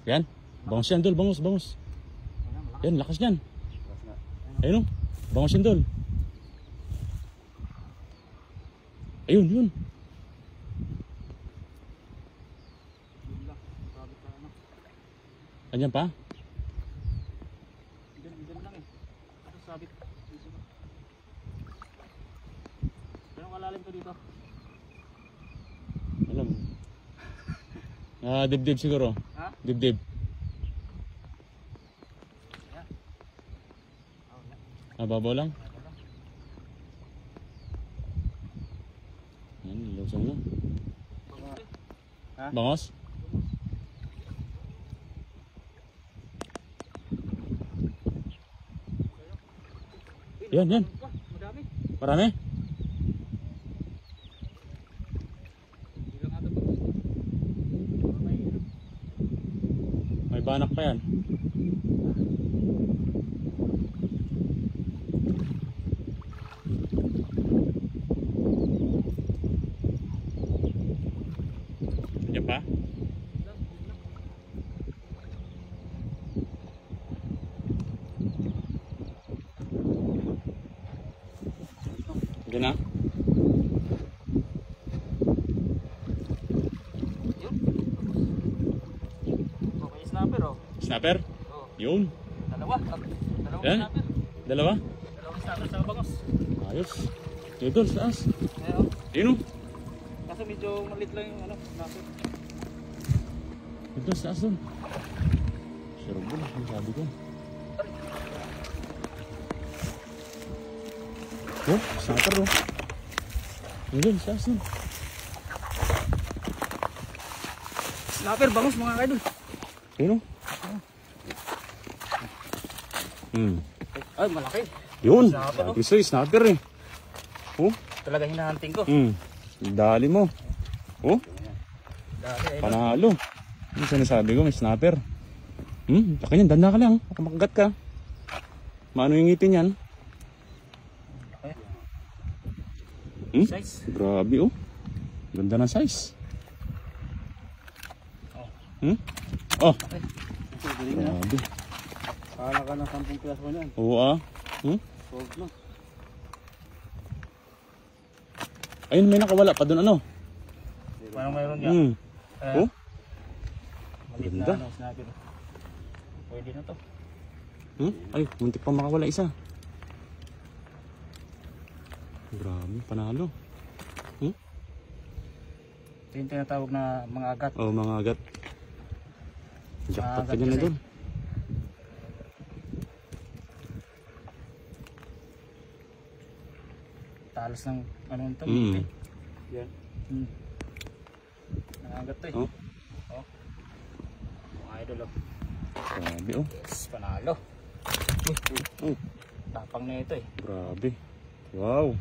Yan. Bangus yan, Dol. Bangus, bangus. Yan, lakas yan. Ayun o. Bangus yan, Dol. Ayun, yun. Andiyan pa? Diyan lang eh. Ano sabit? Anong kalalim ko dito? Alam. Dibdib siguro. Ha? Dibdib. Babaw lang. Yan, lusong na. Ha? Bangos? Yan, yan. Madami. Marami? May banak pa yan. Yan pa? Diyan na? Okay, snapper oh. Snapper? Oh. Yun. Dalawa. Dalawang Yan? snapper. Dalawa? Dalawang snapper sa bangos. Ayos. Dito, sa taas. Ayun. Yun o. Kaso medyo malit lang yung ano, snapper. Dito, sa taas dun. Sirobol, ang sabi ko. Oh, snapper o. Yun, sa taas dun. Snapper, bangus mga kaidol. Yun o. Ay, malaki. Yun. Snapper, oh. Sabi snapper eh. Oh. Talaga hinahunting ko. Dali mo. Oh, Dali, ayun. panalo. Yung sinasabi ko, may snapper. Laki niyan, danda ka lang. Baka makagat ka. Maano yung ngipin yan? Size. Grabe oh. Ganda ng size. Oh. Grabe. Kala ka ng 10 pilas mo yan. Oo ah. Solve na. Ayun, may nakawala pa doon ano. Parang mayroon yan. Oh. Malit na Ganda. ano, snapper. Pwede na to. Ay, muntik pa makawala isa. Grabe, panalo. Ito yung tinatawag na mga agat. Oh, mga agat. Jackpot ka Agat dyan na kasi. doon. Talas ng ano ito. Yan. Mga agat to eh. Oh. Mga idol oh. Grabe oh. Yes, panalo. Tapang na ito eh. Grabe. Wow.